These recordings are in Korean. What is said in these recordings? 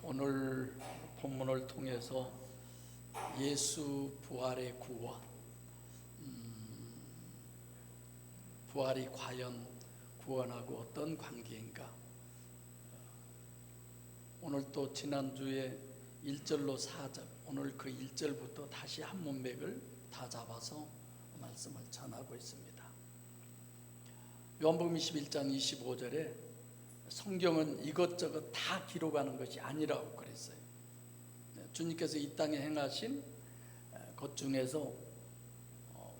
오늘 본문을 통해서 예수 부활의 구원, 부활이 과연 구원하고 어떤 관계인가, 오늘 또 지난주에 1절로 4절, 오늘 그 1절부터 다시 한 문맥을 다 잡아서 말씀을 전하고 있습니다. 요한복음 21장 25절에 성경은 이것저것 다 기록하는 것이 아니라고 그랬어요. 주님께서 이 땅에 행하신 것 중에서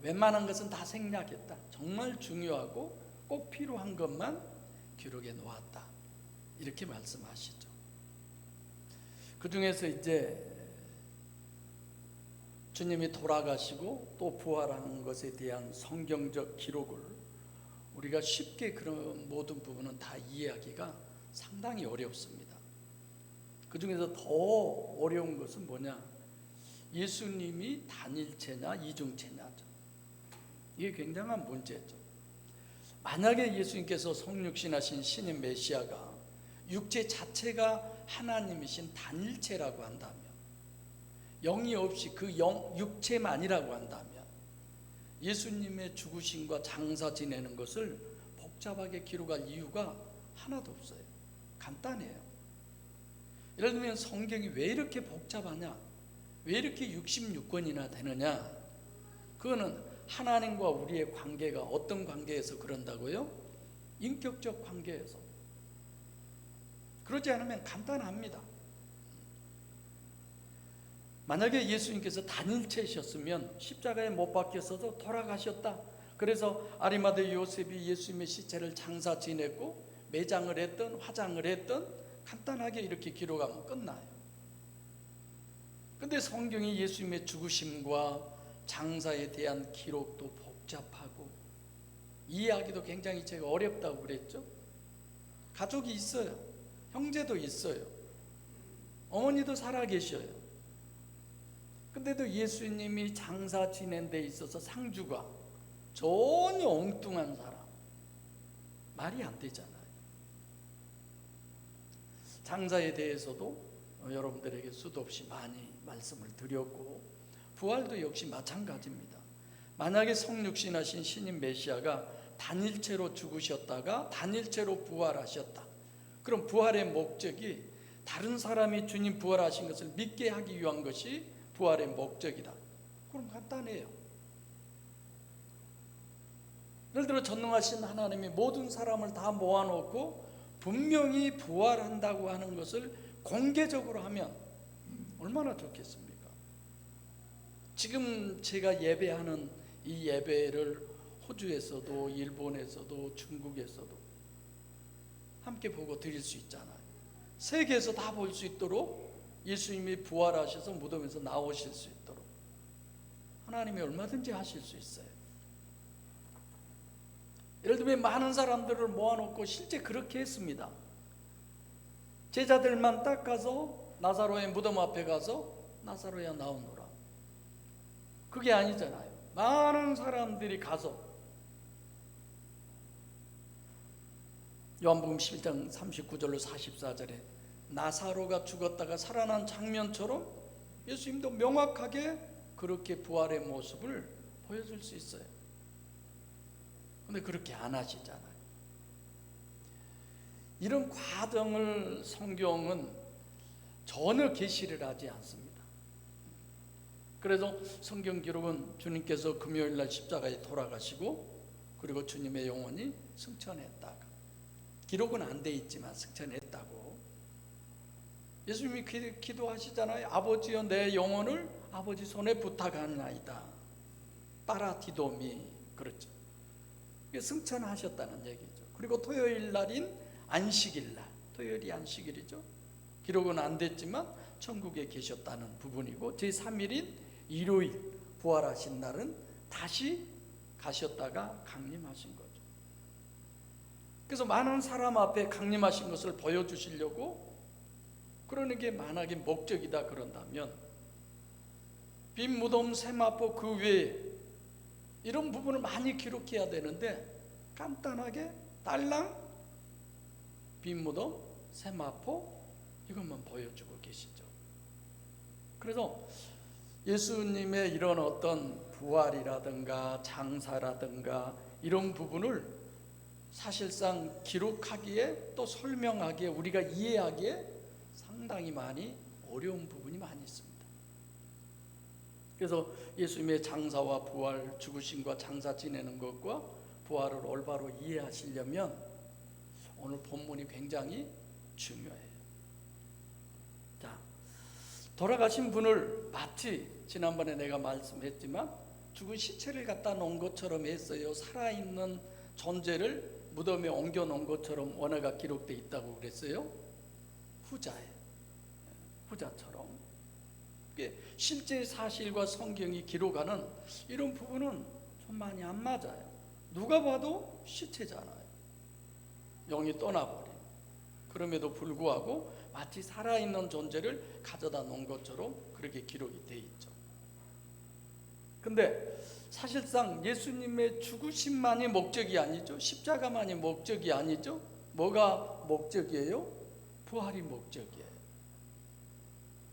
웬만한 것은 다 생략했다. 정말 중요하고 꼭 필요한 것만 기록해 놓았다. 이렇게 말씀하시죠. 그 중에서 이제 주님이 돌아가시고 또 부활하는 것에 대한 성경적 기록을 우리가 쉽게 그런 모든 부분은 다 이해하기가 상당히 어렵습니다. 그 중에서 더 어려운 것은 뭐냐? 예수님이 단일체냐 이중체냐죠. 이게 굉장한 문제죠. 만약에 예수님께서 성육신하신 신인 메시아가 육체 자체가 하나님이신 단일체라고 한다면, 영이 없이 그 육체만이라고 한다면 예수님의 죽으심과 장사 지내는 것을 복잡하게 기록할 이유가 하나도 없어요. 간단해요. 예를 들면 성경이 왜 이렇게 복잡하냐, 왜 이렇게 66권이나 되느냐, 그거는 하나님과 우리의 관계가 어떤 관계에서 그런다고요? 인격적 관계에서. 그러지 않으면 간단합니다. 만약에 예수님께서 단일체이셨으면 십자가에 못 박혔어도 돌아가셨다, 그래서 아리마대 요셉이 예수님의 시체를 장사 지냈고 매장을 했던 화장을 했던, 간단하게 이렇게 기록하면 끝나요. 근데 성경이 예수님의 죽으심과 장사에 대한 기록도 복잡하고 이해하기도 굉장히 제가 어렵다고 그랬죠. 가족이 있어요. 형제도 있어요. 어머니도 살아계셔요. 근데도 예수님이 장사 지낸 데 있어서 상주가 전혀 엉뚱한 사람, 말이 안 되잖아요. 장사에 대해서도 여러분들에게 수도 없이 많이 말씀을 드렸고, 부활도 역시 마찬가지입니다. 만약에 성육신하신 신인 메시아가 단일체로 죽으셨다가 단일체로 부활하셨다, 그럼 부활의 목적이 다른 사람이 주님 부활하신 것을 믿게 하기 위한 것이 부활의 목적이다. 그럼 간단해요. 예를 들어 전능하신 하나님이 모든 사람을 다 모아놓고 분명히 부활한다고 하는 것을 공개적으로 하면 얼마나 좋겠습니까? 지금 제가 예배하는 이 예배를 호주에서도 일본에서도 중국에서도 함께 보고 드릴 수 있잖아요. 세계에서 다 볼 수 있도록 예수님이 부활하셔서 무덤에서 나오실 수 있도록 하나님이 얼마든지 하실 수 있어요. 예를 들면 많은 사람들을 모아놓고 실제 그렇게 했습니다. 제자들만 딱 가서 나사로의 무덤 앞에 가서 나사로야 나오너라, 그게 아니잖아요. 많은 사람들이 가서 요한복음 11장 39절로 44절에 나사로가 죽었다가 살아난 장면처럼 예수님도 명확하게 그렇게 부활의 모습을 보여줄 수 있어요. 근데 그렇게 안 하시잖아요. 이런 과정을 성경은 전혀 계시를 하지 않습니다. 그래서 성경 기록은 주님께서 금요일날 십자가에 돌아가시고 그리고 주님의 영혼이 승천했다가, 기록은 안 돼 있지만 승천했다고 예수님이 기도하시잖아요. 아버지여 내 영혼을 아버지 손에 부탁하나이다. 파라티도미, 그렇죠. 승천하셨다는 얘기죠. 그리고 토요일 날인 안식일 날, 토요일이 안식일이죠. 기록은 안 됐지만 천국에 계셨다는 부분이고, 제3일인 일요일 부활하신 날은 다시 가셨다가 강림하신 거죠. 그래서 많은 사람 앞에 강림하신 것을 보여주시려고 그러는 게 만약에 목적이다 그런다면 빈 무덤 세마포 그 외에 이런 부분을 많이 기록해야 되는데 간단하게 딸랑 빈 무덤 세마포 이것만 보여주고 계시죠. 그래서 예수님의 이런 어떤 부활이라든가 장사라든가 이런 부분을 사실상 기록하기에 또 설명하기에 우리가 이해하기에 상당히 많이 어려운 부분이 많이 있습니다. 그래서 예수님의 장사와 부활, 죽으심과 장사 지내는 것과 부활을 올바로 이해하시려면 오늘 본문이 굉장히 중요해요. 자, 돌아가신 분을 마치 지난번에 내가 말씀했지만 죽은 시체를 갖다 놓은 것처럼 했어요. 살아있는 존재를 무덤에 옮겨 놓은 것처럼 원어가 기록되어 있다고 그랬어요. 후자예요. 후자처럼. 실제 사실과 성경이 기록하는 이런 부분은 좀 많이 안 맞아요. 누가 봐도 시체잖아요. 영이 떠나버린. 그럼에도 불구하고 마치 살아있는 존재를 가져다 놓은 것처럼 그렇게 기록이 되어 있죠. 근데 사실상 예수님의 죽으심만이 목적이 아니죠. 십자가만이 목적이 아니죠. 뭐가 목적이에요? 부활이 목적이에요.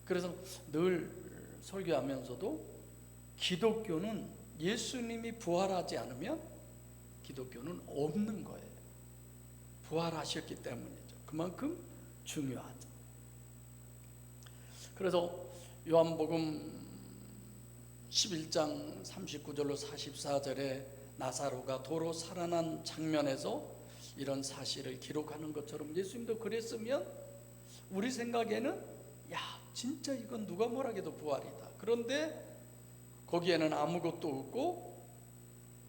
그래서 늘 설교하면서도 기독교는 예수님이 부활하지 않으면 기독교는 없는 거예요. 부활하셨기 때문이죠. 그만큼 중요하죠. 그래서 요한복음 11장 39절로 44절에 나사로가 도로 살아난 장면에서 이런 사실을 기록하는 것처럼 예수님도 그랬으면 우리 생각에는 야, 진짜 이건 누가 뭐라 해도 부활이다. 그런데 거기에는 아무것도 없고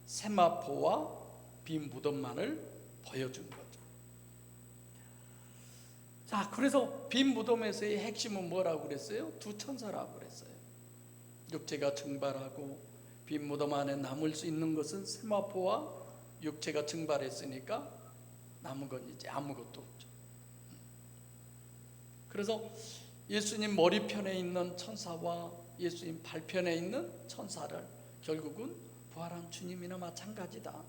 세마포와 빈 무덤만을 보여준 거죠. 자, 그래서 빈 무덤에서의 핵심은 뭐라고 그랬어요? 두 천사라고 그랬어요. 육체가 증발하고 빈 무덤 안에 남을 수 있는 것은 세마포와 육체가 증발했으니까 남은 건 이제 아무것도 없죠. 그래서 예수님 머리편에 있는 천사와 예수님 발편에 있는 천사를 결국은 부활한 주님이나 마찬가지다.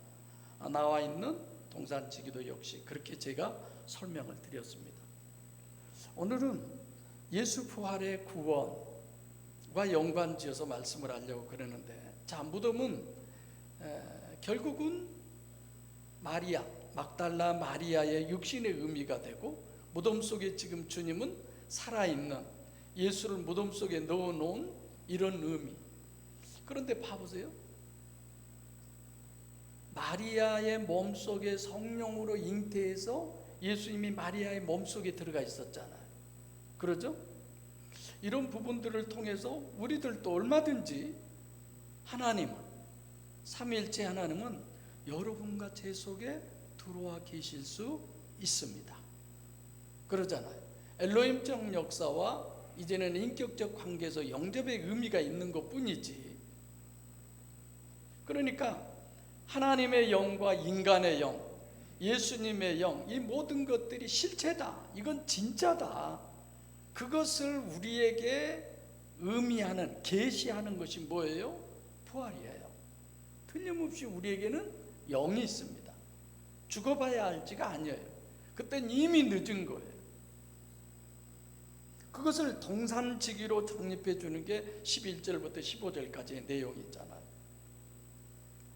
나와 있는 동산지기도 역시 그렇게 제가 설명을 드렸습니다. 오늘은 예수 부활의 구원과 연관지어서 말씀을 하려고 그러는데, 자, 무덤은 결국은 마리아, 막달라 마리아의 육신의 의미가 되고, 무덤 속에 지금 주님은 살아있는 예수를 무덤 속에 넣어놓은 이런 의미. 그런데 봐보세요. 마리아의 몸속에 성령으로 잉태해서 예수님이 마리아의 몸속에 들어가 있었잖아요. 그러죠? 이런 부분들을 통해서 우리들도 얼마든지 하나님은, 삼위일체 하나님은 여러분과 제 속에 들어와 계실 수 있습니다. 그러잖아요. 엘로힘적 역사와 이제는 인격적 관계에서 영접의 의미가 있는 것뿐이지. 그러니까 하나님의 영과 인간의 영, 예수님의 영, 이 모든 것들이 실체다. 이건 진짜다. 그것을 우리에게 의미하는, 계시하는 것이 뭐예요? 부활이에요. 틀림없이 우리에게는 영이 있습니다. 죽어봐야 알지가 아니에요. 그땐 이미 늦은 거예요. 그것을 동산지기로 정립해 주는 게 11절부터 15절까지의 내용이 있잖아요.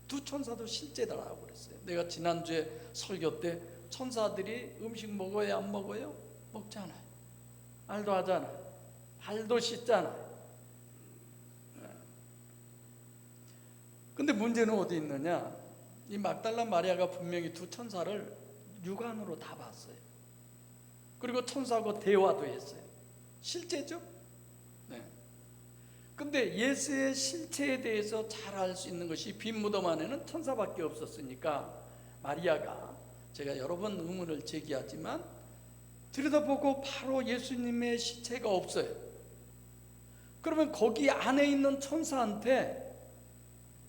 두 천사도 실제다라고 그랬어요. 내가 지난주에 설교 때 천사들이 음식 먹어요, 안 먹어요? 먹잖아요. 말도 하잖아요. 발도 씻잖아요. 근데 문제는 어디 있느냐? 이 막달라 마리아가 분명히 두 천사를 육안으로 다 봤어요. 그리고 천사하고 대화도 했어요. 실제죠? 네. 근데 예수의 실체에 대해서 잘 알 수 있는 것이 빈 무덤 안에는 천사밖에 없었으니까 마리아가, 제가 여러 번 의문을 제기하지만 들여다보고 바로 예수님의 시체가 없어요. 그러면 거기 안에 있는 천사한테,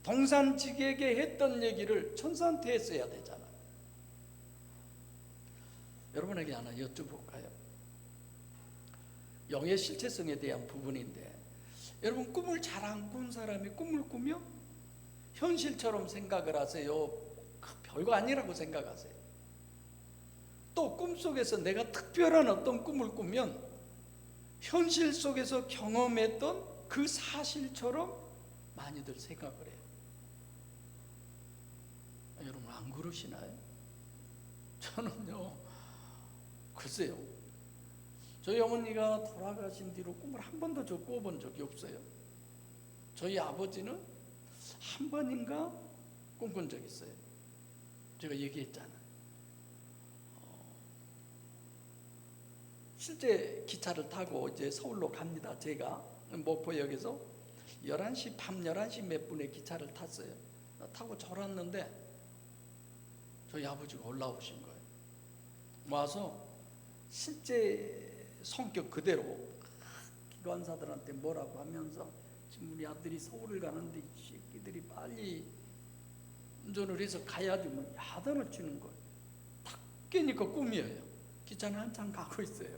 동산지기에게 했던 얘기를 천사한테 했어야 되잖아요. 여러분에게 하나 여쭤볼까요? 영의 실체성에 대한 부분인데, 여러분 꿈을 잘 안 꾼 사람이 꿈을 꾸며 현실처럼 생각을 하세요? 별거 아니라고 생각하세요? 또 꿈속에서 내가 특별한 어떤 꿈을 꾸면 현실 속에서 경험했던 그 사실처럼 많이들 생각을 해요. 여러분 안 그러시나요? 저는요, 글쎄요, 저희 어머니가 돌아가신 뒤로 꿈을 한 번도 저 꿔본 적이 없어요. 저희 아버지는 한 번인가 꿈꾼 적이 있어요. 제가 얘기했잖아요. 실제 기차를 타고 이제 서울로 갑니다. 제가 목포역에서 11시, 밤 11시 몇 분에 기차를 탔어요. 타고 졸았는데 저희 아버지가 올라오신 거예요. 와서 실제 성격 그대로 기관사들한테 뭐라고 하면서, 지금 우리 아들이 서울을 가는데 이 새끼들이 빨리 운전을 해서 가야지, 뭐 야단을 치는 거예요. 탁 깨니까 꿈이에요. 기차는 한참 가고 있어요.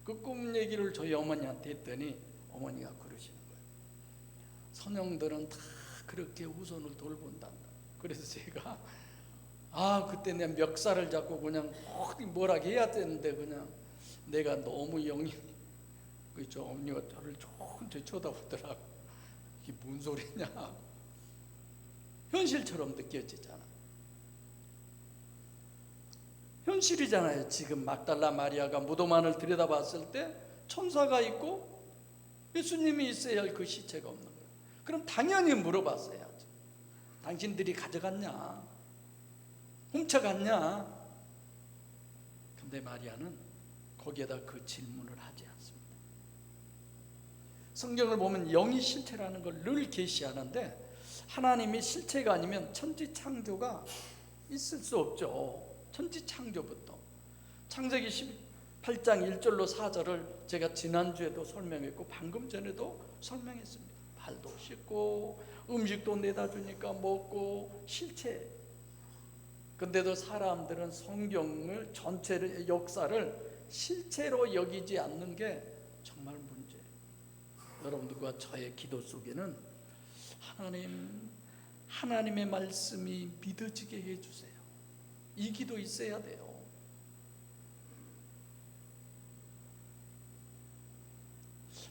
그 꿈 얘기를 저희 어머니한테 했더니 어머니가 그러시는 거예요. 선영들은 다 그렇게 후손을 돌본단다. 그래서 제가 그때 내가 멱살을 잡고 그냥 어디 뭐라 해야 되는데, 그냥 내가 너무 영이, 그죠? 어머니가 저를 조금 쳐다보더라고. 이게 뭔 소리냐. 현실처럼 느껴지잖아. 현실이잖아요. 지금 막달라 마리아가 무덤 안을 들여다봤을 때 천사가 있고 예수님이 있어야 할 그 시체가 없는 거예요. 그럼 당연히 물어봤어야죠. 당신들이 가져갔냐? 훔쳐갔냐? 근데 마리아는 거기에다 그 질문을 하지 않습니다. 성경을 보면 영이 실체라는 걸 늘 계시하는데, 하나님이 실체가 아니면 천지창조가 있을 수 없죠. 천지창조부터. 창세기 18장 1절로 4절을 제가 지난주에도 설명했고 방금 전에도 설명했습니다. 발도 씻고 음식도 내다 주니까 먹고 실체. 근데도 사람들은 성경을 전체를, 역사를 실체로 여기지 않는 게 정말 문제예요. 여러분들과 저의 기도 속에는 하나님의 말씀이 믿어지게 해주세요. 이 기도 있어야 돼요.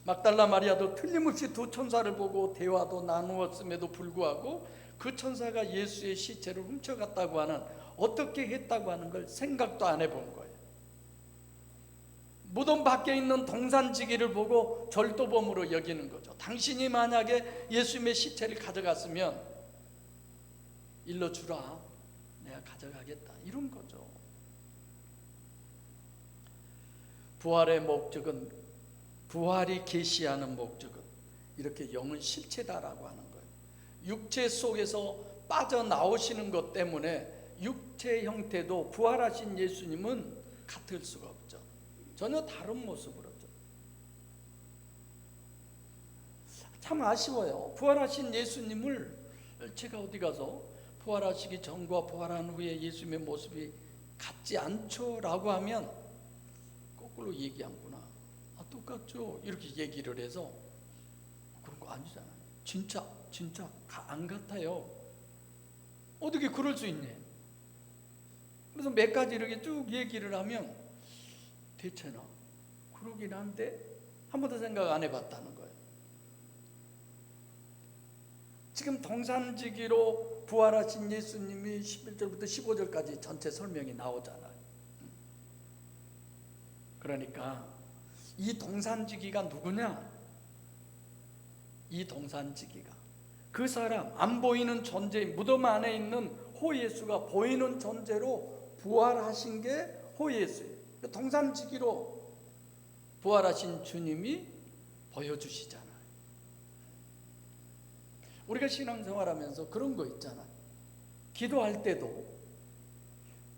막달라 마리아도 틀림없이 두 천사를 보고 대화도 나누었음에도 불구하고 그 천사가 예수의 시체를 훔쳐갔다고 하는, 어떻게 했다고 하는 걸 생각도 안 해본 거예요. 무덤 밖에 있는 동산지기를 보고 절도범으로 여기는 거죠. 당신이 만약에 예수님의 시체를 가져갔으면 일러주라, 내가 가져가겠다, 이런 거죠. 부활의 목적은, 부활이 계시하는 목적은 이렇게 영은 실체다라고 하는 거예요. 육체 속에서 빠져나오시는 것 때문에 육체 형태도 부활하신 예수님은 같을 수가 없죠. 전혀 다른 모습으로죠. 참 아쉬워요. 부활하신 예수님을 제가 어디 가서 부활하시기 전과 부활한 후에 예수님의 모습이 같지 않죠 라고 하면 거꾸로 얘기하구나, 똑같죠, 이렇게 얘기를 해서 그런 거 아니잖아요. 진짜 안 같아요. 어떻게 그럴 수 있니? 그래서 몇 가지 이렇게 쭉 얘기를 하면 대체나 그러긴 한데 한 번도 생각 안 해봤다는 거예요. 지금 동산지기로 부활하신 예수님이 11절부터 15절까지 전체 설명이 나오잖아요. 그러니까 이 동산지기가 누구냐? 이 동산지기가 그 사람, 안 보이는 존재, 무덤 안에 있는 호예수가 보이는 존재로 부활하신 게 호예수예요. 동산지기로 부활하신 주님이 보여주시잖아요. 우리가 신앙생활하면서 그런 거 있잖아요. 기도할 때도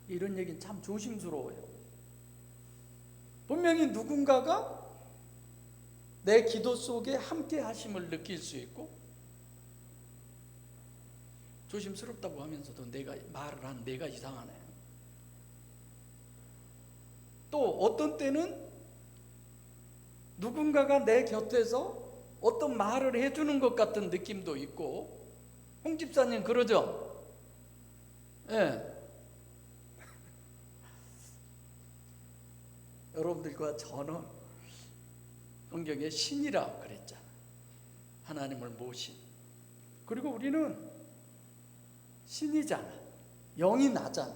이런 얘기는 참 조심스러워요. 분명히 누군가가 내 기도 속에 함께 하심을 느낄 수 있고, 조심스럽다고 하면서도 내가 말을 한 내가 이상하네. 또 어떤 때는 누군가가 내 곁에서 어떤 말을 해주는 것 같은 느낌도 있고. 홍 집사님 그러죠? 예. 여러분들과 저는 성경에 신이라고 그랬잖아. 하나님을 모신. 그리고 우리는 신이잖아. 영이 나잖아.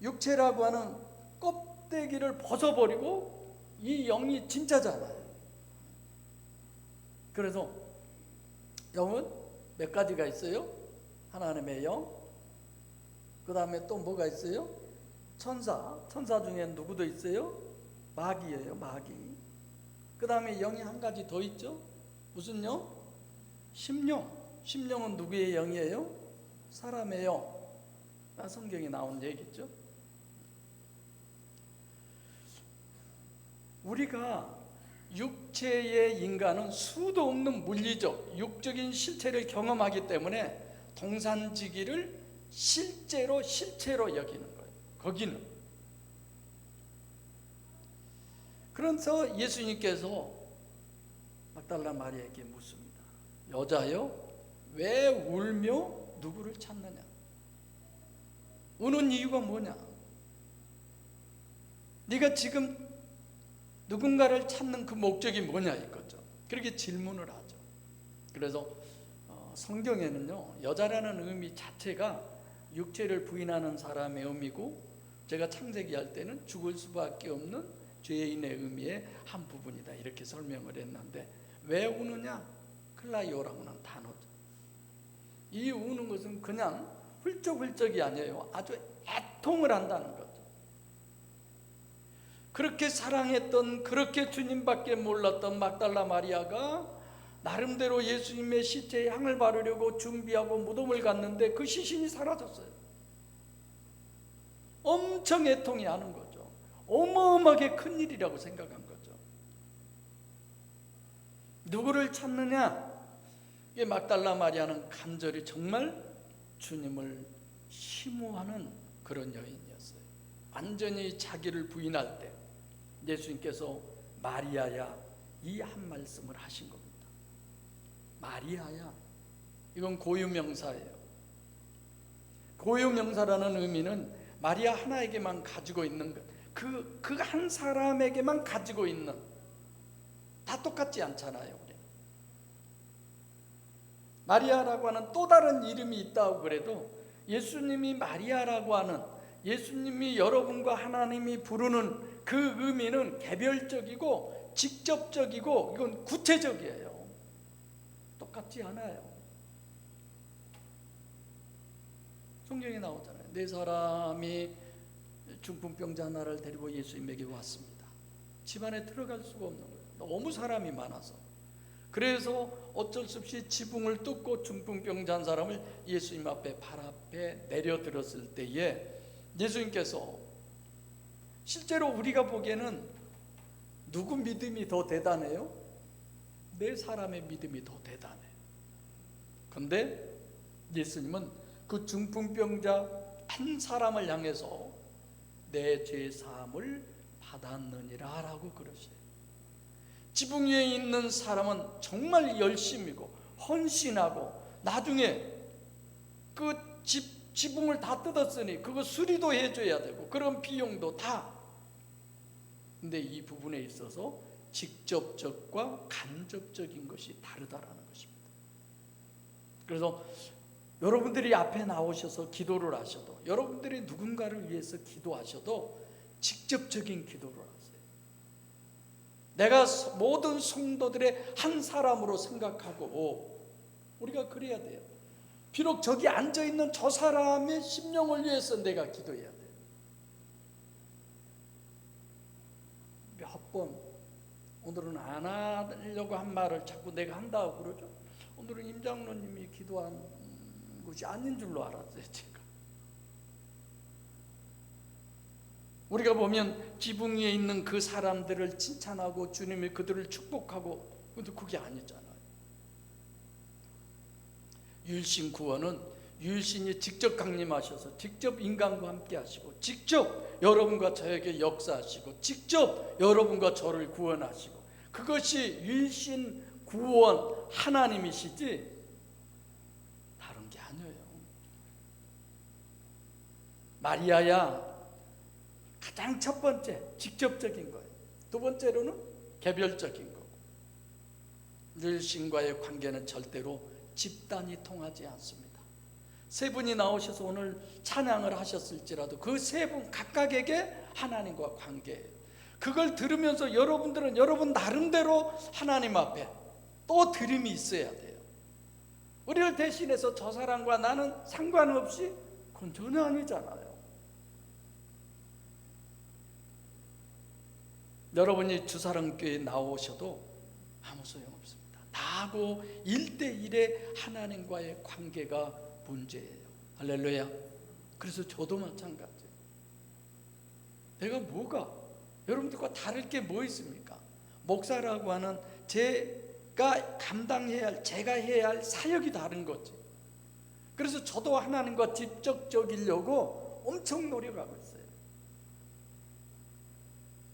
육체라고 하는 껍데기를 벗어버리고 이 영이 진짜잖아요. 그래서 영은 몇 가지가 있어요? 하나님의 영, 그 다음에 또 뭐가 있어요? 천사 중에 누구도 있어요? 마귀예요. 마귀. 그 다음에 영이 한 가지 더 있죠? 무슨 영? 심령. 심령은 누구의 영이에요? 사람의 영. 성경에 나온 얘기죠. 우리가 육체의 인간은 수도 없는 물리적, 육적인 실체를 경험하기 때문에 동산지기를 실제로 실체로 여기는 거예요. 거기는. 그래서 예수님께서 막달라 마리아에게 묻습니다. 여자여, 왜 울며 누구를 찾느냐? 우는 이유가 뭐냐? 네가 지금 누군가를 찾는 그 목적이 뭐냐 이거죠. 그렇게 질문을 하죠. 그래서 성경에는요, 여자라는 의미 자체가 육체를 부인하는 사람의 의미고, 제가 창세기 할 때는 죽을 수밖에 없는 죄인의 의미의 한 부분이다 이렇게 설명을 했는데, 왜 우느냐? 클라이오라고 하는 단어죠. 이 우는 것은 그냥 훌쩍훌쩍이 아니에요. 아주 애통을 한다는 거죠. 그렇게 사랑했던, 그렇게 주님밖에 몰랐던 막달라 마리아가 나름대로 예수님의 시체에 향을 바르려고 준비하고 무덤을 갔는데 그 시신이 사라졌어요. 엄청 애통이 하는 거죠. 어마어마하게 큰 일이라고 생각한 거죠. 누구를 찾느냐? 이게 막달라 마리아는 간절히 정말 주님을 심오하는 그런 여인이었어요. 완전히 자기를 부인할 때 예수님께서 마리아야, 이 한 말씀을 하신 겁니다. 마리아야. 이건 고유명사예요. 고유명사라는 의미는 마리아 하나에게만 가지고 있는 것, 그 한 사람에게만 가지고 있는, 다 똑같지 않잖아요. 우리 마리아라고 하는 또 다른 이름이 있다고 그래도 예수님이 마리아라고 하는, 예수님이 여러분과 하나님이 부르는 그 의미는 개별적이고 직접적이고 이건 구체적이에요. 똑같지 않아요. 성경에 나오잖아요. 네 사람이 중풍병자 하나를 데리고 예수님에게 왔습니다. 집안에 들어갈 수가 없는 거예요. 너무 사람이 많아서. 그래서 어쩔 수 없이 지붕을 뚫고 중풍병자 한 사람을 예수님 앞에, 발 앞에 내려들었을 때에 예수님께서, 실제로 우리가 보기에는 누구 믿음이 더 대단해요? 네 사람의 믿음이 더 대단해요. 그런데 예수님은 그 중풍병자 한 사람을 향해서 내 죄 사함을 받았느니라 라고 그러세요. 지붕 위에 있는 사람은 정말 열심이고 헌신하고 나중에 그 지붕을 다 뜯었으니 그거 수리도 해줘야 되고 그런 비용도 다. 근데 이 부분에 있어서 직접적과 간접적인 것이 다르다라는 것입니다. 그래서 여러분들이 앞에 나오셔서 기도를 하셔도, 여러분들이 누군가를 위해서 기도하셔도 직접적인 기도를 하세요. 내가 모든 성도들의 한 사람으로 생각하고 우리가 그래야 돼요. 비록 저기 앉아있는 저 사람의 심령을 위해서 내가 기도해야 돼요. 몇 번, 오늘은 안 하려고 한 말을 자꾸 내가 한다고 그러죠. 오늘은 임 장로님이 기도한 것이 아닌 줄로 알았어요. 제가. 우리가 보면 지붕 위에 있는 그 사람들을 칭찬하고 주님이 그들을 축복하고, 근데 그게 아니잖아요. 율신 구원은 율신이 직접 강림하셔서 직접 인간과 함께 하시고 직접 여러분과 저에게 역사하시고 직접 여러분과 저를 구원하시고, 그것이 율신 구원 하나님이시지 다른 게 아니에요. 마리아야, 가장 첫 번째 직접적인 거예요. 두 번째로는 개별적인 거고, 늘 신과의 관계는 절대로 집단이 통하지 않습니다. 세 분이 나오셔서 오늘 찬양을 하셨을지라도 그 세 분 각각에게 하나님과 관계예요. 그걸 들으면서 여러분들은 여러분 나름대로 하나님 앞에 또 드림이 있어야 돼요. 우리를 대신해서 저 사람과 나는 상관없이, 그건 전혀 아니잖아요. 여러분이 주사랑교회에 나오셔도 아무 소용없습니다. 나하고 1대1의 하나님과의 관계가 문제예요. 할렐루야. 그래서 저도 마찬가지예요. 내가 뭐가 여러분들과 다를 게 뭐 있습니까? 목사라고 하는 제가 감당해야 할, 제가 해야 할 사역이 다른 거지. 그래서 저도 하나님과 직접적이려고 엄청 노력하고 있어요.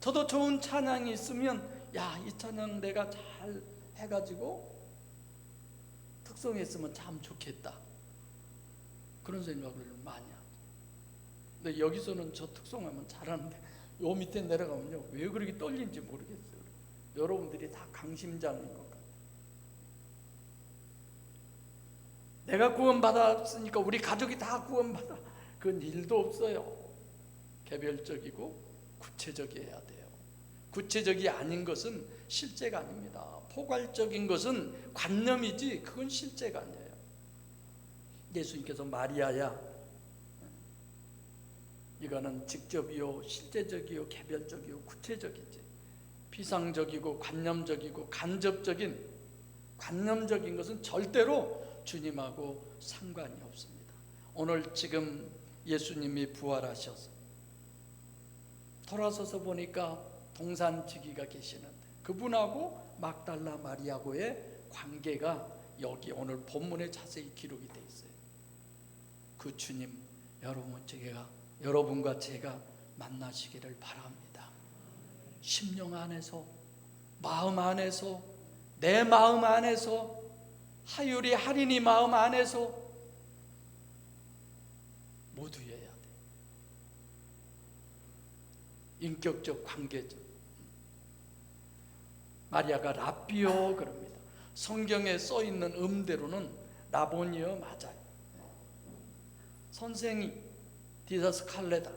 저도 좋은 찬양이 있으면 야, 이 찬양 내가 잘 해가지고 특성했으면 참 좋겠다, 그런 생각을 많이 하죠. 근데 여기서는 저 특성하면 잘하는데 요 밑에 내려가면요, 왜 그렇게 떨리는지 모르겠어요. 여러분들이 다 강심장인 것 같아요. 내가 구원받았으니까 우리 가족이 다 구원받아, 그건 일도 없어요. 개별적이고 구체적이어야 돼요. 구체적이 아닌 것은 실제가 아닙니다. 포괄적인 것은 관념이지 그건 실제가 아니에요. 예수님께서 마리아야, 이거는 직접이요, 실제적이요, 개별적이요, 구체적이지. 피상적이고 관념적이고 간접적인, 관념적인 것은 절대로 주님하고 상관이 없습니다. 오늘 지금 예수님이 부활하셔서 돌아서서 보니까 동산지기가 계시는데 그분하고 막달라 마리아고의 관계가 여기 오늘 본문에 자세히 기록이 되어 있어요. 그 주님 여러분과 제가 만나시기를 바랍니다. 심령 안에서, 마음 안에서, 내 마음 안에서, 하율이 할인이 마음 안에서 모두 해야 돼. 인격적, 관계적. 마리아가 라비오 그럽니다. 성경에 써 있는 음대로는 라보니어 맞아요. 선생이 디다스 칼레다.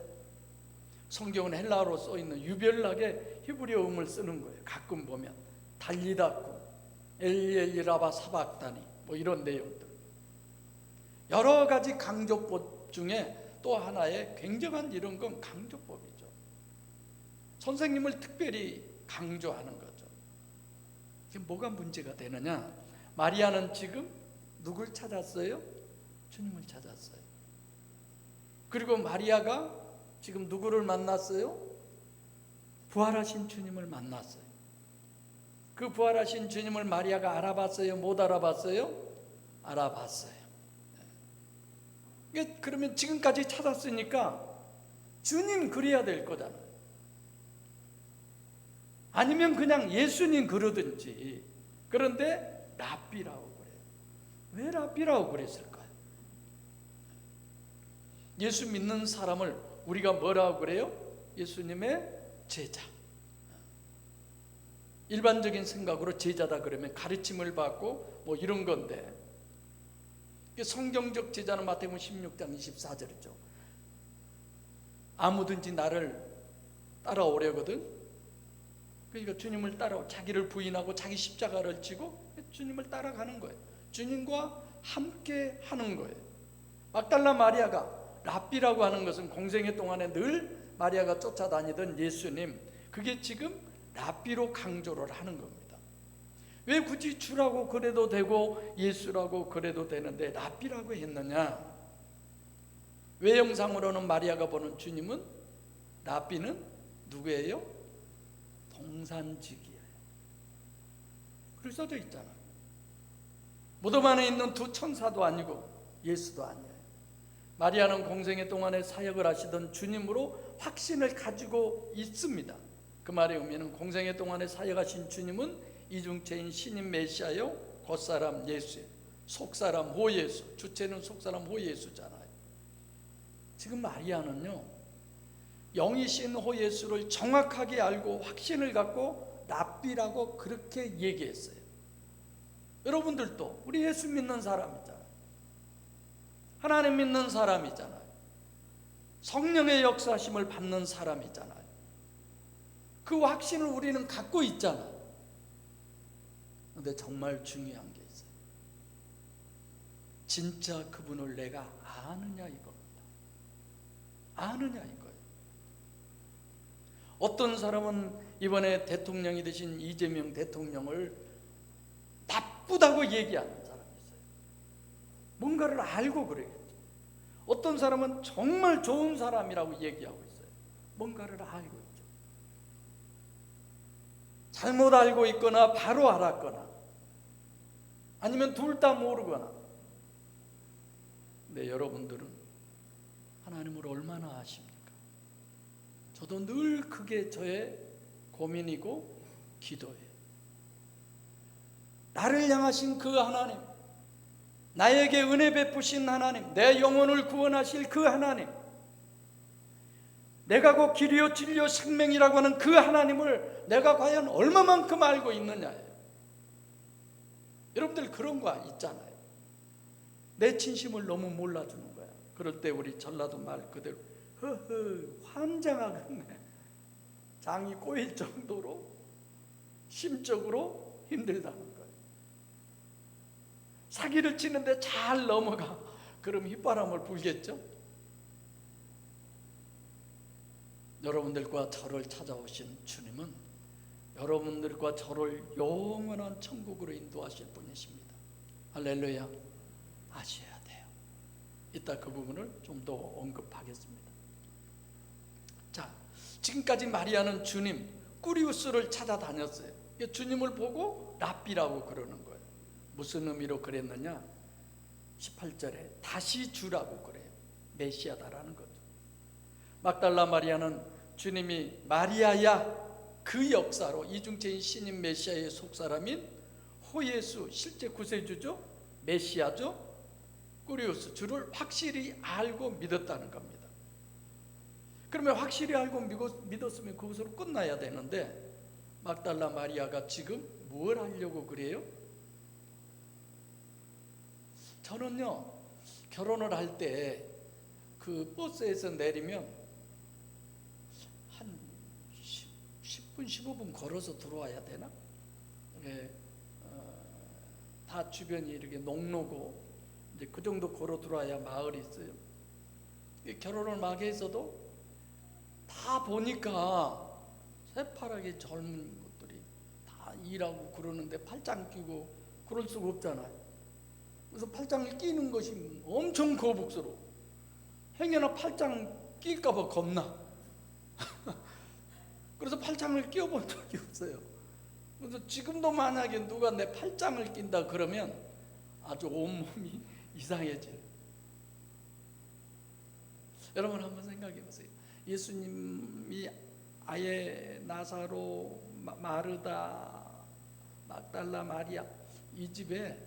성경은 헬라어로 써 있는 유별나게 히브리어 음을 쓰는 거예요. 가끔 보면 달리다고 엘리엘리라바 사박다니 뭐 이런 내용들. 여러 가지 강조법 중에 또 하나의 굉장한 이런 건 강조법이죠. 선생님을 특별히 강조하는 거죠. 이게 뭐가 문제가 되느냐? 마리아는 지금 누굴 찾았어요? 주님을 찾았어요. 그리고 마리아가 지금 누구를 만났어요? 부활하신 주님을 만났어요. 그 부활하신 주님을 마리아가 알아봤어요? 못 알아봤어요? 알아봤어요. 그러면 지금까지 찾았으니까 주님 그래야 될 거잖아요. 아니면 그냥 예수님 그러든지. 그런데 랍비라고 그래요. 왜 랍비라고 그랬을까요? 예수 믿는 사람을 우리가 뭐라고 그래요? 예수님의 제자. 일반적인 생각으로 제자다 그러면 가르침을 받고 뭐 이런 건데, 성경적 제자는 마태복음 16장 24절이죠. 아무든지 나를 따라오려거든. 그러니까 주님을 따라, 자기를 부인하고 자기 십자가를 지고 주님을 따라가는 거예요. 주님과 함께 하는 거예요. 막달라 마리아가 랍비라고 하는 것은 공생애 동안에 늘 마리아가 쫓아다니던 예수님, 그게 지금 랍비로 강조를 하는 겁니다. 왜 굳이 주라고 그래도 되고 예수라고 그래도 되는데 랍비라고 했느냐? 외형상으로는 마리아가 보는 주님은, 랍비는 누구예요? 동산지기예요. 그렇게 써져 있잖아요. 무덤 안에 있는 두 천사도 아니고 예수도 아니에요. 마리아는 공생애 동안에 사역을 하시던 주님으로 확신을 가지고 있습니다. 그 말의 의미는 공생애 동안에 사역하신 주님은 이중체인 신인 메시아요, 겉사람 예수예요. 속사람 호예수, 주체는 속사람 호예수잖아요. 지금 마리아는요, 영이신 호예수를 정확하게 알고 확신을 갖고 랍비라고 그렇게 얘기했어요. 여러분들도 우리 예수 믿는 사람이잖아요. 하나님 믿는 사람이잖아요. 성령의 역사심을 받는 사람이잖아요. 그 확신을 우리는 갖고 있잖아요. 그런데 정말 중요한 게 있어요. 진짜 그분을 내가 아느냐 이겁니다. 아느냐 이거예요. 어떤 사람은 이번에 대통령이 되신 이재명 대통령을 나쁘다고 얘기하는 사람이 있어요. 뭔가를 알고 그래요. 어떤 사람은 정말 좋은 사람이라고 얘기하고 있어요. 뭔가를 알고 있죠. 잘못 알고 있거나 바로 알았거나 아니면 둘 다 모르거나. 근데 여러분들은 하나님을 얼마나 아십니까? 저도 늘 그게 저의 고민이고 기도예요. 나를 향하신 그 하나님, 나에게 은혜 베푸신 하나님, 내 영혼을 구원하실 그 하나님, 내가 곧 길이요 진리요 생명이라고 하는 그 하나님을 내가 과연 얼마만큼 알고 있느냐예요. 여러분들 그런 거 있잖아요. 내 진심을 너무 몰라주는 거야. 그럴 때 우리 전라도 말 그대로 허허 환장하겠네. 장이 꼬일 정도로 심적으로 힘들다는 거예요. 사기를 치는데 잘 넘어가. 그럼 휘바람을 불겠죠. 여러분들과 저를 찾아오신 주님은 여러분들과 저를 영원한 천국으로 인도하실 분이십니다. 할렐루야. 아셔야 돼요. 이따 그 부분을 좀 더 언급하겠습니다. 자, 지금까지 마리아는 주님 꾸리우스를 찾아다녔어요. 주님을 보고 랍비라고 그러는 거예요. 무슨 의미로 그랬느냐? 18절에 다시 주라고 그래요. 메시아다라는 거죠. 막달라 마리아는 주님이 마리아야 그 역사로 이중체인 신인 메시아의 속사람인 호예수, 실제 구세주죠, 메시아죠, 꾸리우스, 주를 확실히 알고 믿었다는 겁니다. 그러면 확실히 알고 믿었으면 그것으로 끝나야 되는데 막달라 마리아가 지금 뭘 하려고 그래요? 저는요, 결혼을 할 때 그 버스에서 내리면 한 10분 15분 걸어서 들어와야 되나? 다 주변이 이렇게 농로고 이제 그 정도 걸어 들어와야 마을이 있어요. 결혼을 막 해서도 다 보니까 새파랗게 젊은 것들이 다 일하고 그러는데 팔짱 끼고 그럴 수가 없잖아요. 그래서 팔짱을 끼는 것이 엄청 거북스러워. 행여나 팔짱 낄까 봐 겁나. 그래서 팔짱을 끼워본 적이 없어요. 그래서 지금도 만약에 누가 내 팔짱을 낀다 그러면 아주 온몸이 이상해져요. 여러분 한번 생각해 보세요. 예수님이 아예 나사로, 마르다, 막달라 마리아 이 집에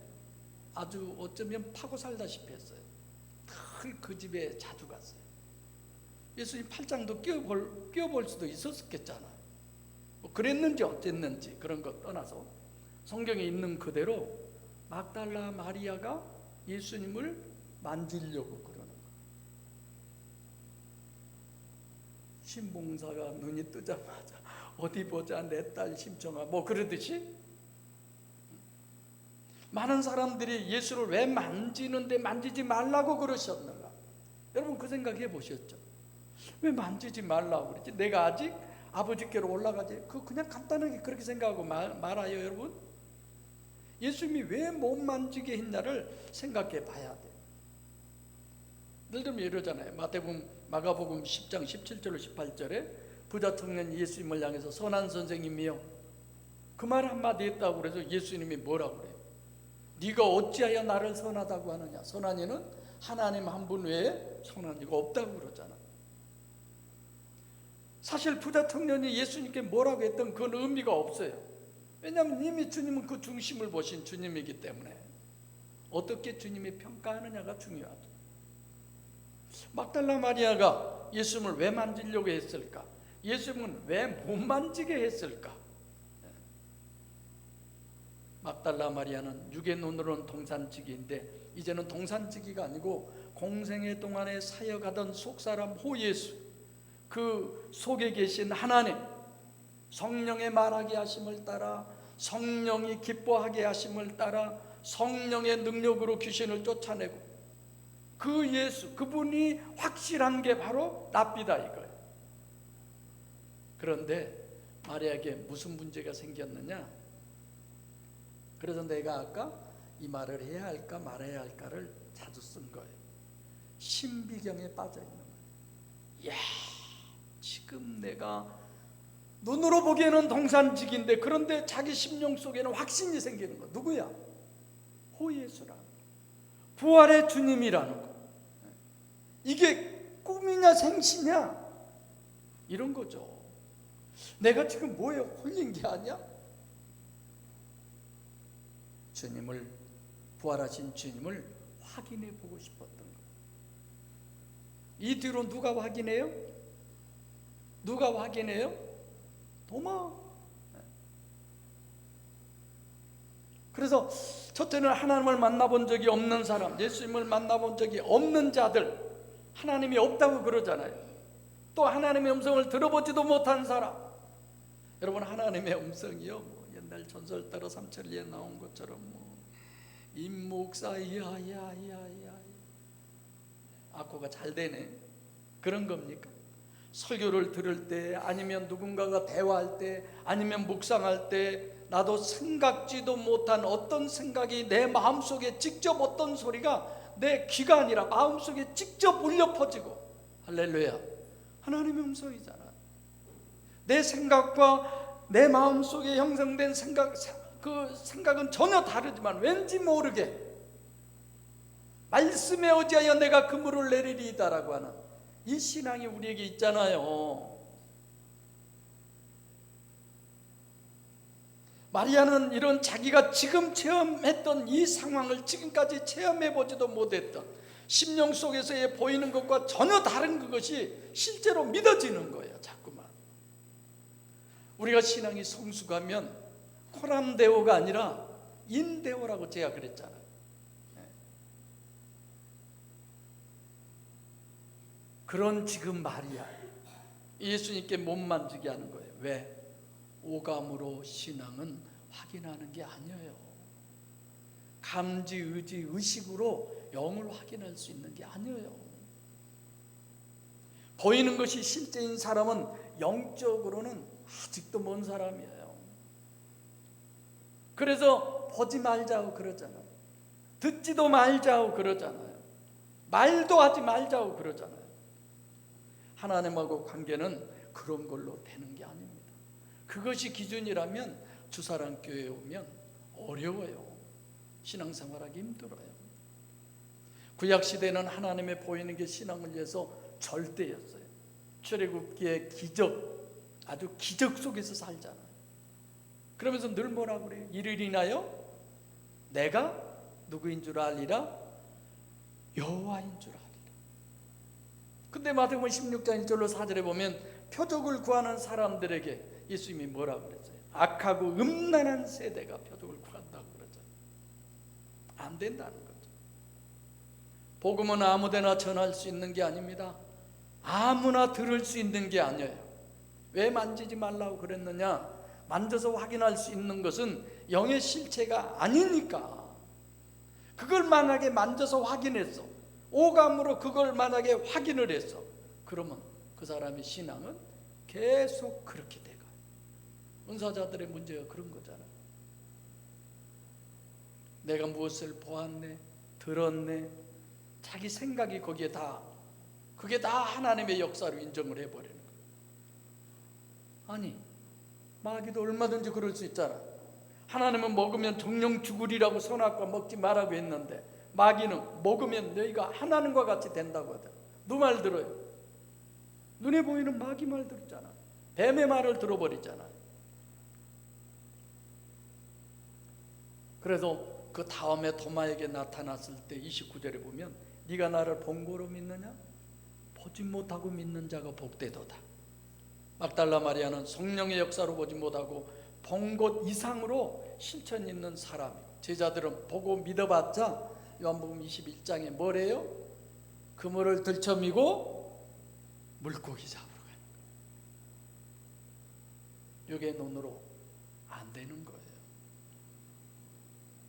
아주 어쩌면 파고 살다시피 했어요. 늘 그 집에 자주 갔어요. 예수님 팔짱도 끼워볼 수도 있었겠잖아요. 뭐 그랬는지 어땠는지 그런 것 떠나서 성경에 있는 그대로 막달라 마리아가 예수님을 만지려고 그러는 거예요. 신봉사가 눈이 뜨자마자 어디 보자 내 딸 심청아 뭐 그러듯이 많은 사람들이 예수를 왜 만지는데 만지지 말라고 그러셨는가? 여러분 그 생각해 보셨죠? 왜 만지지 말라고 그러지? 내가 아직 아버지께로 올라가지? 그냥 간단하게 그렇게 생각하고 말아요. 여러분 예수님이 왜 못 만지게 했냐를 생각해 봐야 돼요. 예를 들면 이러잖아요. 마가복음 10장 17절로 18절에 부자 청년 예수님을 향해서 선한 선생님이요 그 말 한마디 했다고 그래서 예수님이 뭐라고 그래요? 네가 어찌하여 나를 선하다고 하느냐? 선한 이는 하나님 한 분 외에 선한 이가 없다고 그러잖아. 사실 부자 청년이 예수님께 뭐라고 했던 그건 의미가 없어요. 왜냐하면 이미 주님은 그 중심을 보신 주님이기 때문에 어떻게 주님이 평가하느냐가 중요하죠. 막달라 마리아가 예수님을 왜 만지려고 했을까? 예수님은 왜 못 만지게 했을까? 막달라 마리아는 육의 눈으로는 동산지기인데 이제는 동산지기가 아니고 공생애 동안에 사역하던 속사람 호예수, 그 속에 계신 하나님, 성령의 말하게 하심을 따라, 성령이 기뻐하게 하심을 따라 성령의 능력으로 귀신을 쫓아내고, 그 예수, 그분이 확실한 게 바로 납비다 이거예요. 그런데 마리아에게 무슨 문제가 생겼느냐? 그래서 내가 아까 이 말을 해야 할까 말아야 할까를 자주 쓴 거예요. 신비경에 빠져 있는 거예요. 이야, 지금 내가 눈으로 보기에는 동산직인데 그런데 자기 심령 속에는 확신이 생기는 거. 누구야? 호예수라는 거, 부활의 주님이라는 거. 이게 꿈이냐 생시냐 이런 거죠. 내가 지금 뭐에 홀린 게 아니야? 주님을, 부활하신 주님을 확인해 보고 싶었던 거예요. 이 뒤로 누가 확인해요? 누가 확인해요? 도마. 그래서 첫째는 하나님을 만나본 적이 없는 사람, 예수님을 만나본 적이 없는 자들, 하나님이 없다고 그러잖아요. 또 하나님의 음성을 들어보지도 못한 사람. 여러분, 하나님의 음성이요, 뭐 옛날 전설 따라 삼천리에 나온 것처럼 뭐 임목사 야야야야 악보가 잘 되네, 그런 겁니까? 설교를 들을 때, 아니면 누군가가 대화할 때, 아니면 묵상할 때 나도 생각지도 못한 어떤 생각이 내 마음속에 직접, 어떤 소리가 내 귀가 아니라 마음속에 직접 울려 퍼지고, 할렐루야, 하나님의 음성이잖아. 내 생각과 내 마음속에 형성된 생각, 그 생각은 전혀 다르지만 왠지 모르게 말씀에 의지하여 내가 그물을 내리리이다라고 하는 이 신앙이 우리에게 있잖아요. 마리아는 이런 자기가 지금 체험했던 이 상황을 지금까지 체험해보지도 못했던 심령 속에서의 보이는 것과 전혀 다른 그것이 실제로 믿어지는 거예요. 자꾸만 우리가 신앙이 성숙하면 코람데오가 아니라 인데오라고 제가 그랬잖아요. 그런 지금 마리아, 예수님께 못 만지게 하는 거예요. 왜? 오감으로 신앙은 확인하는 게 아니에요. 감지, 의지, 의식으로 영을 확인할 수 있는 게 아니에요. 보이는 것이 실제인 사람은 영적으로는 아직도 먼 사람이에요. 그래서 보지 말자고 그러잖아요. 듣지도 말자고 그러잖아요. 말도 하지 말자고 그러잖아요. 하나님하고 관계는 그런 걸로 되는 게 아닙니다. 그것이 기준이라면 주사랑 교회에 오면 어려워요. 신앙생활하기 힘들어요. 구약시대는 하나님의 보이는 게 신앙을 위해서 절대였어요. 출애굽기의 기적, 아주 기적 속에서 살잖아요. 그러면서 늘 뭐라고 그래요? 이를 인하여 내가 누구인 줄 알리라? 여호와인 줄 알리라. 근데 마태복음 16장 1절로 4절에 보면 표적을 구하는 사람들에게 예수님이 뭐라고 그랬어요? 악하고 음란한 세대가 표적을 구한다고 그러잖아요. 안 된다는 거죠. 복음은 아무데나 전할 수 있는 게 아닙니다. 아무나 들을 수 있는 게 아니에요. 왜 만지지 말라고 그랬느냐? 만져서 확인할 수 있는 것은 영의 실체가 아니니까. 그걸 만약에 만져서 확인했어, 오감으로 그걸 만약에 확인을 했어, 그러면 그 사람의 신앙은 계속 그렇게 돼가요. 은사자들의 문제가 그런 거잖아요. 내가 무엇을 보았네, 들었네, 자기 생각이 거기에 다, 그게 다 하나님의 역사로 인정을 해버리는 거예요. 아니, 마귀도 얼마든지 그럴 수 있잖아. 하나님은 먹으면 정령 죽으리라고 선악과 먹지 말라고 했는데 마귀는 먹으면 너희가 하나님과 같이 된다고 하잖아. 누 말 들어요? 눈에 보이는 마귀 말 들었잖아. 뱀의 말을 들어버리잖아. 그래서 그 다음에 도마에게 나타났을 때 29절에 보면 네가 나를 본 거로 믿느냐? 보지 못하고 믿는 자가 복되도다. 막달라 마리아는 성령의 역사로 보지 못하고 본 것 이상으로 실천 있는 사람. 제자들은 보고 믿어봤자 요한복음 21장에 뭐래요? 그물을 들쳐미고 물고기 잡으러 가는 거예요. 이게 눈으로 안 되는 거예요.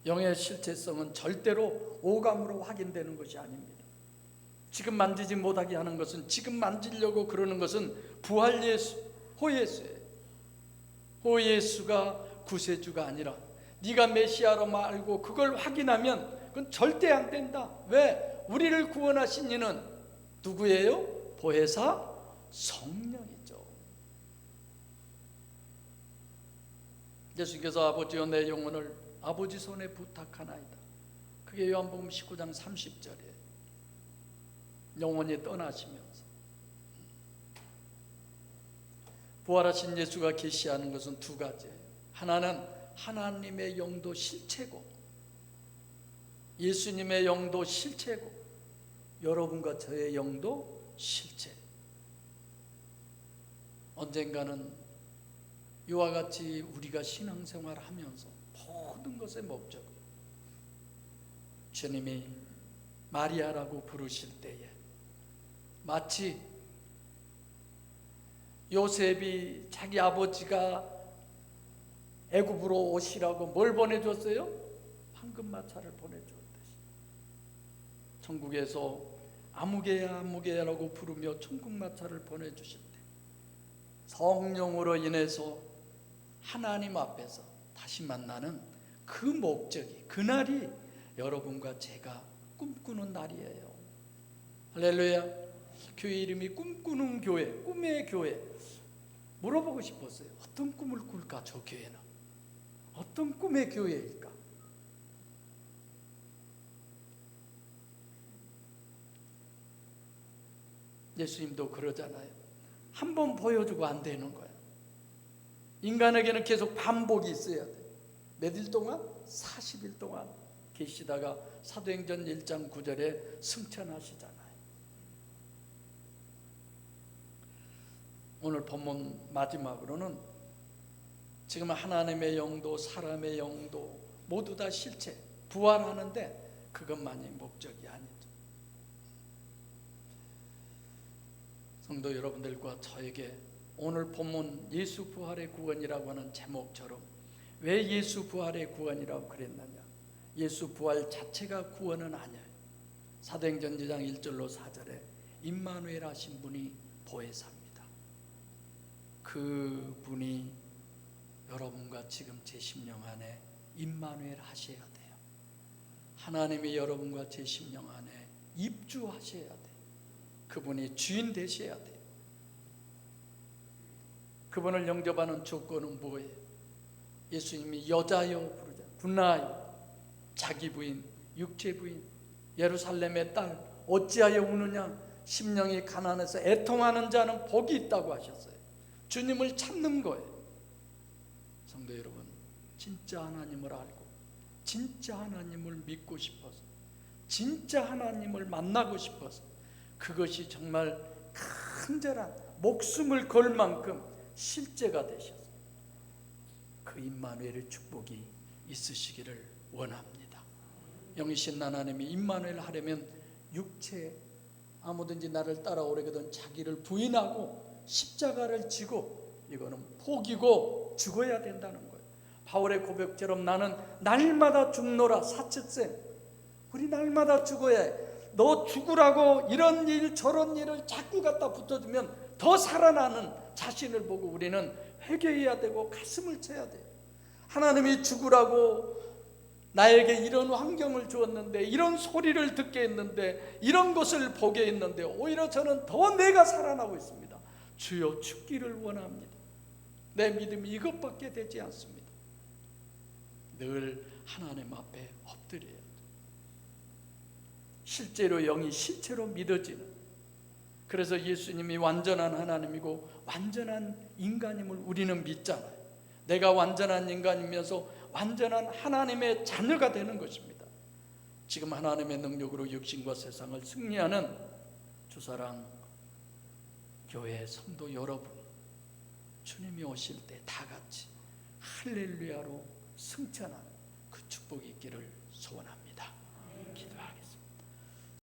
영의 실체성은 절대로 오감으로 확인되는 것이 아닙니다. 지금 만지지 못하게 하는 것은, 지금 만지려고 그러는 것은 부활 예수, 호예수예요. 호예수가 구세주가 아니라 네가 메시아로 알고 그걸 확인하면 그건 절대 안 된다. 왜? 우리를 구원하신 이는 누구예요? 보혜사 성령이죠. 예수께서 아버지여 내 영혼을 아버지 손에 부탁하나이다. 그게 요한복음 19장 30절이에요. 영혼이 떠나시면서 부활하신 예수가 계시하는 것은 두 가지예요. 하나는 하나님의 영도 실체고, 예수님의 영도 실체고, 여러분과 저의 영도 실체. 언젠가는 이와 같이 우리가 신앙생활을 하면서 모든 것의 목적은 주님이 마리아라고 부르실 때에 마치 요셉이 자기 아버지가 애굽으로 오시라고 뭘 보내줬어요? 황금마차를 보내주었듯이 천국에서 아무개야 아무개야라고 부르며 천국마차를 보내주실 때 성령으로 인해서 하나님 앞에서 다시 만나는 그 목적이, 그날이 여러분과 제가 꿈꾸는 날이에요. 할렐루야. 교회 이름이 꿈꾸는 교회, 꿈의 교회. 물어보고 싶었어요. 어떤 꿈을 꿀까? 저 교회는 어떤 꿈의 교회일까? 예수님도 그러잖아요. 한 번 보여주고 안 되는 거야. 인간에게는 계속 반복이 있어야 돼. 몇 일 동안? 40일 동안 계시다가 사도행전 1장 9절에 승천하시잖아요. 오늘 본문 마지막으로는 지금 하나님의 영도 사람의 영도 모두 다 실체, 부활하는데 그것만이 목적이 아니죠. 성도 여러분들과 저에게 오늘 본문 예수 부활의 구원이라고 하는 제목처럼 왜 예수 부활의 구원이라고 그랬느냐? 예수 부활 자체가 구원은 아니에요. 사도행전 2장 1절로 4절에 임마누엘 하신 분이 보혜사입니다. 그 분이 여러분과 지금 제 심령 안에 임마누엘 하셔야 돼요. 하나님이 여러분과 제 심령 안에 입주하셔야 돼요. 그분이 주인 되셔야 돼요. 그분을 영접하는 조건은 뭐예요? 예수님이 여자여 부르자, 군나여, 자기 부인, 육체 부인, 예루살렘의 딸, 어찌하여 우느냐? 심령이 가난해서 애통하는 자는 복이 있다고 하셨어요. 주님을 찾는 거예요. 성도 여러분, 진짜 하나님을 알고 진짜 하나님을 믿고 싶어서, 진짜 하나님을 만나고 싶어서, 그것이 정말 간절한 목숨을 걸 만큼 실제가 되셔서 그 임마누엘의 축복이 있으시기를 원합니다. 영이신 하나님이 임마누엘 하려면 육체, 아무든지 나를 따라오려거든 자기를 부인하고 십자가를 지고, 이거는 포기고 죽어야 된다는 거예요. 바울의 고백처럼 나는 날마다 죽노라. 사측생, 우리 날마다 죽어야 해. 너 죽으라고 이런 일 저런 일을 자꾸 갖다 붙여주면 더 살아나는 자신을 보고 우리는 회개해야 되고 가슴을 쳐야 돼요. 하나님이 죽으라고 나에게 이런 환경을 주었는데, 이런 소리를 듣게 했는데, 이런 것을 보게 했는데 오히려 저는 더 내가 살아나고 있습니다. 주여 죽기를 원합니다. 내 믿음이 이것밖에 되지 않습니다. 늘 하나님 앞에 엎드려야 돼요. 실제로 영이 실체로 믿어지는, 그래서 예수님이 완전한 하나님이고 완전한 인간임을 우리는 믿잖아요. 내가 완전한 인간이면서 완전한 하나님의 자녀가 되는 것입니다. 지금 하나님의 능력으로 육신과 세상을 승리하는 주사랑 교회 성도 여러분, 주님이 오실 때 다 같이 할렐루야로 승천하는 그 축복이 있기를 소원합니다.